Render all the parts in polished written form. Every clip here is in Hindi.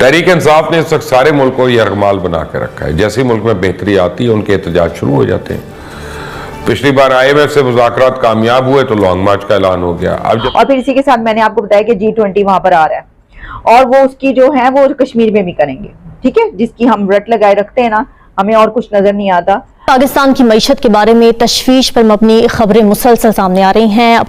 तहरीक इंसाफ ने इस वक्त सारे मुल्क को यरगमाल बना के रखा है। जैसे मुल्क में बेहतरी आती है उनके एहतजाज शुरू हो जाते हैं। पिछली बार IMF से मुज़ाकरात कामयाब हुए तो लॉन्ग मार्च का ऐलान हो गया। और फिर इसी के साथ मैंने आपको बताया कि G20 वहां पर आ रहा है और वो उसकी जो है वो कश्मीर में भी करेंगे, ठीक है, जिसकी हम रट लगाए रखते हैं ना, हमें और कुछ नजर नहीं आता। पाकिस्तान की मईशत के बारे में तशवीश पर मबनी खबरें मुसलसल सामने आ रही हैं।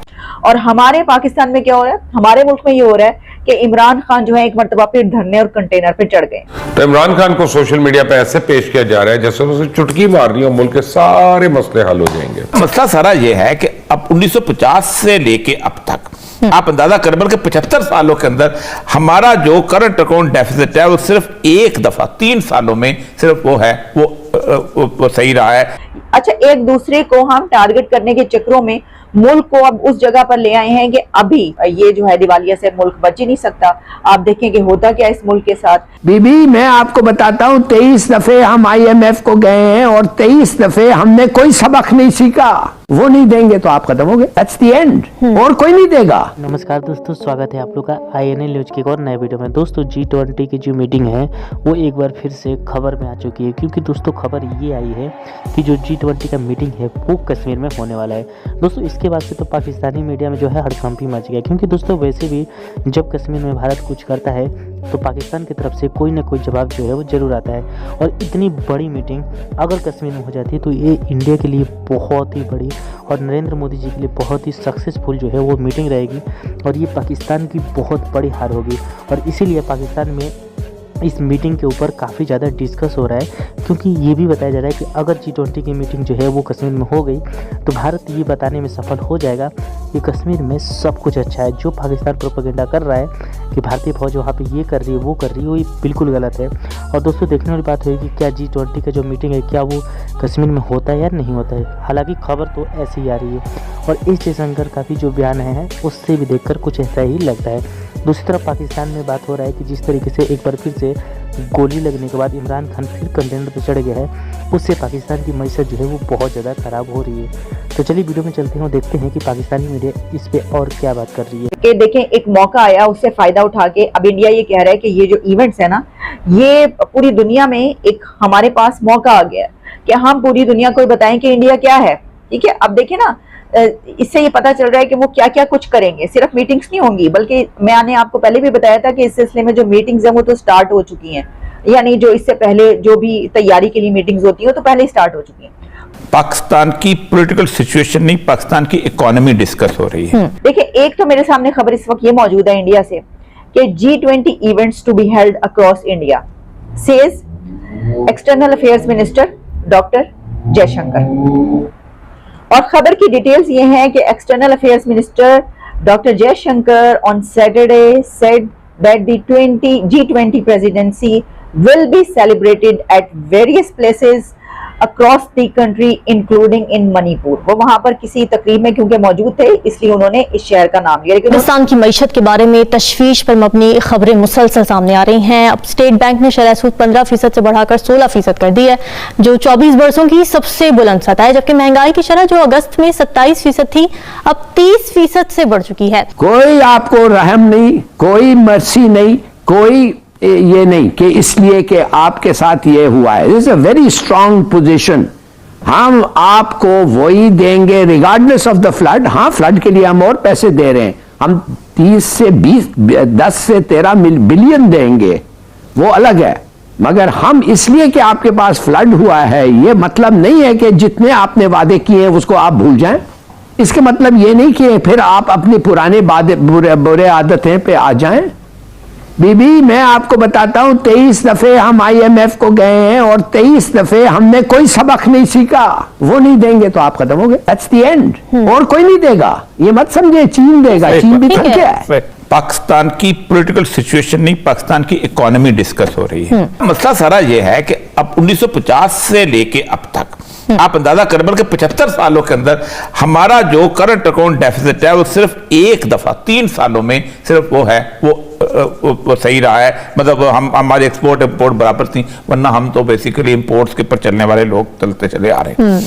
और हमारे पाकिस्तान में क्या हो रहा है, हमारे मुल्क में ये हो रहा है कि इमरान खान जो है एक मरतबा फिर धरने और कंटेनर पे चढ़ गए। तो इमरान खान को सोशल मीडिया पे ऐसे पेश किया जा रहा है जैसे उसे चुटकी मार रही हो, मुल्क के सारे मसले हल हो जाएंगे। मसला सारा ये है कि अब 1950 से लेके अब तक आप अंदाजा कर, बल्कि 75 सालों के अंदर हमारा जो करंट अकाउंट डेफिसिट है वो सिर्फ एक दफा 3 सालों में सिर्फ वो है वो सही रहा है। अच्छा, एक दूसरे को हम टारगेट करने के चक्रों में मुल्क को अब उस जगह पर ले आए हैं कि अभी ये जो है दिवालिया से मुल्क बच ही नहीं सकता। आप देखें कि होता क्या इस मुल्क के साथ। बीबी मैं आपको बताता हूँ 23 दफे हम IMF को गए हैं और 23 दफे हमने कोई सबक नहीं सीखा। वो नहीं देंगे तो आप खत्म हो गए, दैट्स द एंड, और कोई नहीं देगा। नमस्कार दोस्तों, स्वागत है आप लोग का INL न्यूज के एक और नए वीडियो में। दोस्तों G20 की जो मीटिंग है वो एक बार फिर से खबर में आ चुकी है, क्योंकि दोस्तों खबर ये आई है कि जो G20 का मीटिंग है वो कश्मीर में होने वाला है। दोस्तों इसके बाद से तो पाकिस्तानी मीडिया में जो है हड़कंपी मच गया, क्योंकि दोस्तों वैसे भी जब कश्मीर में भारत कुछ करता है तो पाकिस्तान की तरफ से कोई ना कोई जवाब जो है वो जरूर आता है। और इतनी बड़ी मीटिंग अगर कश्मीर में हो जाती है तो ये इंडिया के लिए बहुत ही बड़ी और नरेंद्र मोदी जी के लिए बहुत ही सक्सेसफुल जो है वो मीटिंग रहेगी, और ये पाकिस्तान की बहुत बड़ी हार होगी। और इसीलिए पाकिस्तान में इस मीटिंग के ऊपर काफ़ी ज़्यादा डिस्कस हो रहा है, क्योंकि ये भी बताया जा रहा है कि अगर G20 की मीटिंग जो है वो कश्मीर में हो गई तो भारत ये बताने में सफल हो जाएगा कि कश्मीर में सब कुछ अच्छा है। जो पाकिस्तान प्रोपेगेंडा कर रहा है कि भारतीय फौज वहाँ पे ये कर रही है वो कर रही है, वो बिल्कुल गलत है। और दोस्तों देखने वाली बात है कि क्या G20 का जो मीटिंग है क्या वो कश्मीर में होता है या नहीं होता है। हालांकि खबर तो ऐसी ही आ रही है, और एस जयशंकर का भी जो बयान है उससे भी देखकर कुछ ऐसा ही लगता है। दूसरी तरफ पाकिस्तान में बात हो रहा है कि जिस तरीके से एक बार फिर से गोली लगने के बाद इमरान खान फिर कंटेनर पर चढ़ गया है, उससे पाकिस्तान की मईशत जो है वो बहुत ज़्यादा ख़राब हो रही है। तो चलिए वीडियो में चलते हैं और देखते हैं कि पाकिस्तानी मीडिया इस पे और क्या बात कर रही है। कि देखें एक मौका आया, उससे फायदा उठा के अब इंडिया ये कह रहा है कि ये जो इवेंट्स है ना, ये पूरी दुनिया में एक हमारे पास मौका आ गया कि हम पूरी दुनिया को बताएं कि इंडिया क्या है। ठीक है, अब देखिए ना, इससे ये पता चल रहा है कि वो क्या क्या कुछ करेंगे। सिर्फ मीटिंग्स नहीं होंगी, बल्कि मैंने आपको पहले भी बताया था कि इस सिलसिले में जो मीटिंग्स हैं वो तो स्टार्ट हो चुकी हैं, यानी जो इससे पहले जो भी तैयारी के लिए मीटिंग्स होती हैं तो पहले स्टार्ट हो चुकी हैं। पाकिस्तान की पॉलिटिकल सिचुएशन नहीं, पाकिस्तान की इकोनॉमी डिस्कस हो रही है। देखिए, एक तो मेरे सामने खबर इस वक्त ये मौजूद है इंडिया से कि G20 events to be held across India, says external affairs minister doctor Jaishankar. और खबर की डिटेल्स ये हैं कि external affairs minister doctor Jaishankar on Saturday said that the G20 presidency will be celebrated at various places across the country including in Manipur. वो वहां पर किसी तकरीब में क्योंकि मौजूद थे इसलिए उन्होंने इस शहर का नाम लिया। पाकिस्तान की मईशत के बारे में तशवीश पर मबनी खबरें मुसलसल सामने आ रही हैं। अब स्टेट बैंक ने शरह सूद 15% से बढ़ाकर 16% कर दी है, जो 24 वर्षों की सबसे बुलंद सतह है, जबकि महंगाई की शरह जो अगस्त में 27% थी अब 30% से बढ़ चुकी है। कोई आपको रहम नहीं, कोई मर्सी नहीं, कोई ये नहीं कि इसलिए कि आपके साथ ये हुआ है। This is a very strong position. हम आपको वही देंगे रिगार्डलेस ऑफ द फ्लड। हाँ, फ्लड के लिए हम और पैसे दे रहे हैं, हम 10 से 13 बिलियन देंगे, वो अलग है। मगर हम इसलिए कि आपके पास फ्लड हुआ है, ये मतलब नहीं है कि जितने आपने वादे किए हैं उसको आप भूल जाएं। इसके मतलब ये नहीं कि फिर आप अपनी पुराने बुरे आदतें पे आ जाएं। बीबी मैं आपको बताता हूं 23 दफे हम IMF को गए हैं और 23 दफे हमने कोई सबक नहीं सीखा। वो नहीं देंगे तो आप खत्म हो गए, दैट्स द एंड, और कोई नहीं देगा। ये मत समझे चीन देगा, चीन भी थक गया है। पाकिस्तान की पॉलिटिकल सिचुएशन नहीं, पाकिस्तान की इकोनॉमी डिस्कस हो रही है। मसला सारा ये है कि अब 1950 से लेके अब तक आप अंदाजा कर, बल्कि 75 सालों के अंदर हमारा जो करंट अकाउंट डेफिसिट है वो सिर्फ एक दफा 3 सालों में सिर्फ वो है वो सही रहा है। मतलब हम हमारे एक्सपोर्ट इंपोर्ट बराबर थी, वरना हम तो बेसिकली इंपोर्ट्स के ऊपर चलने वाले लोग चलते चले आ रहे हैं।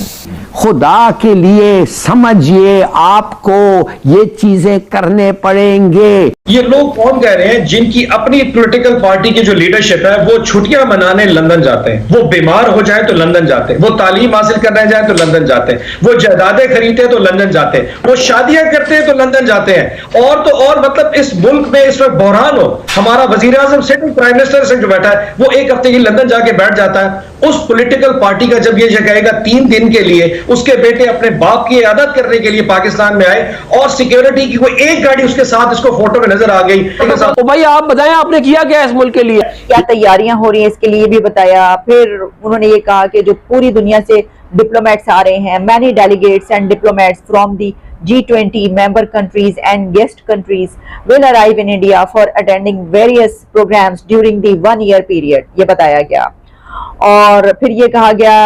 खुदा के लिए समझिए, आपको ये चीजें करने पड़ेंगे। ये लोग कौन कह रहे हैं जिनकी अपनी पॉलिटिकल पार्टी की जो लीडरशिप है वो छुट्टियां मनाने लंदन जाते हैं, वो बीमार हो जाए तो लंदन जाते हैं, वो तालीम हासिल करने जाए तो लंदन जाते हैं, वो जायदादें खरीदते हैं तो लंदन जाते हैं, वो शादियां करते हैं तो लंदन जाते हैं। और तो और मतलब इस मुल्क में इस वक्त बहरान हो, हमारा वजीर आजम सिटिंग प्राइम मिनिस्टर से जो बैठा है वो एक हफ्ते की लंदन जाके बैठ जाता है। उस पॉलिटिकल पार्टी का जब ये कहेगा 3 दिन के लिए उसके बेटे अपने बाप की इयादत करने के लिए पाकिस्तान में आए और सिक्योरिटी की कोई एक गाड़ी उसके साथ इसको फोटो में नजर आ गई। तो भाई आप बताएं, आपने किया क्या इस मुल्क के लिए? क्या तैयारियां हो रही हैं इसके लिए भी बताया। फिर उन्होंने ये कहा कि जो पूरी दुनिया से डिप्लोमेट्स आ रहे हैं, many delegates and diplomats from the G20 member countries and guest countries will arrive in India for attending various programs during the 1-year period, ये बताया गया। और फिर ये कहा गया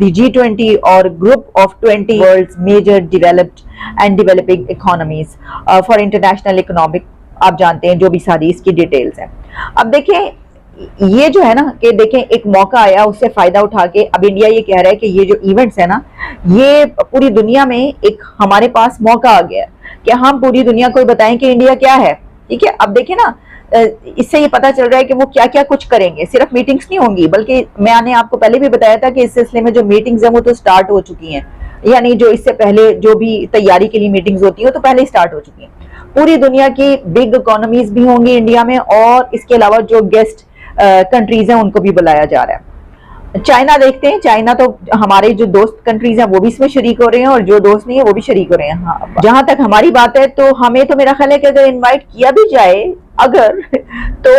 the G20 और group of 20 world's major developed and developing economies for international economic, आप जानते हैं जो भी सारी इसकी डिटेल्स हैं। अब देखें ये जो है ना कि देखें एक मौका आया, उससे फायदा उठा के अब इंडिया ये कह रहा है कि ये जो इवेंट्स है ना, ये पूरी दुनिया में एक हमारे पास मौका आ गया कि हम पूरी दुनिया को बताएं कि इंडिया क्या है। ठीक है, अब देखें ना, इससे ये पता चल रहा है कि वो क्या क्या कुछ करेंगे। सिर्फ मीटिंग्स नहीं होंगी, बल्कि मैंने आपको पहले भी बताया था कि इस सिलसिले में जो मीटिंग्स हैं वो तो स्टार्ट हो चुकी हैं, यानी जो इससे पहले जो भी तैयारी के लिए मीटिंग्स होती है तो पहले स्टार्ट हो चुकी हैं। पूरी दुनिया की बिग इकोनॉमीज भी होंगी इंडिया में, और इसके अलावा जो गेस्ट कंट्रीज हैं उनको भी बुलाया जा रहा है। चाइना देखते हैं, चाइना तो हमारे जो दोस्त कंट्रीज हैं वो भी इसमें शरीक हो रहे हैं और जो दोस्त नहीं है वो भी शरीक हो रहे हैं। हाँ, जहां तक हमारी बात है तो हमें तो मेरा ख्याल है कि अगर इनवाइट किया भी जाए अगर तो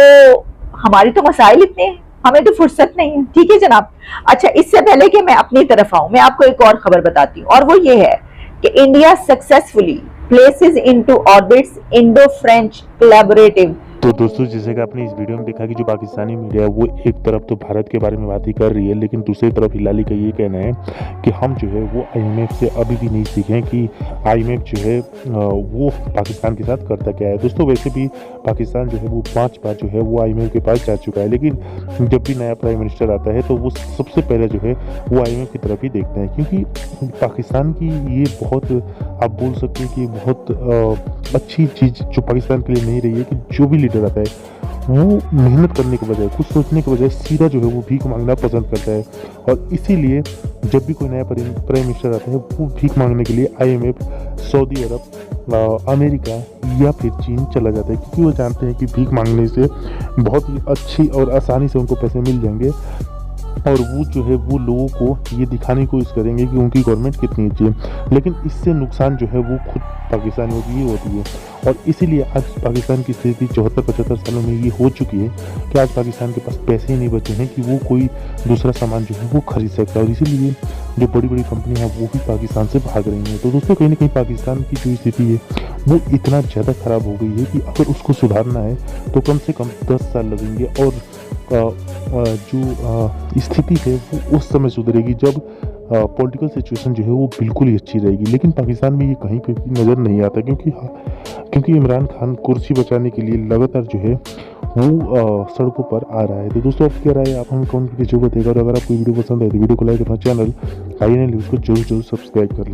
हमारे तो मसाइल इतने हैं, हमें तो फुर्सत नहीं है। ठीक है जनाब। अच्छा, इससे पहले कि मैं अपनी तरफ आऊं, मैं आपको एक और खबर बताती हूँ, और वो ये है कि India successfully places into orbits Indo French collaborative. तो दोस्तों, जैसे कि आपने इस वीडियो में देखा कि जो पाकिस्तानी मीडिया है वो एक तरफ तो भारत के बारे में बात ही कर रही है, लेकिन दूसरी तरफ हिलाली का ये कहना है कि हम जो है वो IMF से अभी भी नहीं सीखे कि IMF जो है वो पाकिस्तान के साथ करता क्या है। दोस्तों, वैसे भी पाकिस्तान जो है वो 5 बार जो है वो IMF के पास जा चुका है, लेकिन जब भी नया प्राइम मिनिस्टर आता है तो वो सबसे पहले जो है वो IMF की तरफ ही देखते हैं, क्योंकि पाकिस्तान की ये बहुत, आप बोल सकते हैं कि बहुत अच्छी चीज़ जो पाकिस्तान के लिए नहीं रही है कि जो भी लीडर आता है वो मेहनत करने के बजाय, कुछ सोचने के बजाय सीधा जो है वो भीख मांगना पसंद करता है। और इसीलिए जब भी कोई नया प्राइम मिनिस्टर आता है वो भीख मांगने के लिए IMF, सऊदी अरब, अमेरिका या फिर चीन चला जाता है, क्योंकि वो जानते हैं कि भीख मांगने से बहुत ही अच्छी और आसानी से उनको पैसे मिल जाएंगे, और वो जो है वो लोगों को ये दिखाने की कोशिश करेंगे कि उनकी गवर्नमेंट कितनी अच्छी है। लेकिन इससे नुकसान जो है वो खुद पाकिस्तानियों की ही होती है, और इसीलिए आज पाकिस्तान की स्थिति 74-75 सालों में ये हो चुकी है कि आज पाकिस्तान के पास पैसे ही नहीं बचे हैं कि वो कोई दूसरा सामान जो है वो खरीद सकता है, और इसीलिए जो बड़ी बड़ी कंपनियां हैं वो भी पाकिस्तान से भाग रही हैं। तो दोस्तों, कहीं ना कहीं पाकिस्तान की जो स्थिति है वो इतना ज़्यादा ख़राब हो गई है कि अगर उसको सुधारना है तो कम से कम 10 साल लगेंगे, और जो स्थिति है वो उस समय सुधरेगी जब पॉलिटिकल सिचुएशन जो है वो बिल्कुल ही अच्छी रहेगी। लेकिन पाकिस्तान में ये कहीं पे भी नज़र नहीं आता, क्योंकि इमरान खान कुर्सी बचाने के लिए लगातार जो है वो सड़कों पर आ रहा है। तो दोस्तों, आप क्या राय है, आप हमें कमेंट करके जरूर बताइएगा, और अगर आपको वीडियो पसंद आए तो वीडियो को लाइक करना, चैनल INN न्यूज़ को जरूर सब्सक्राइब कर लें।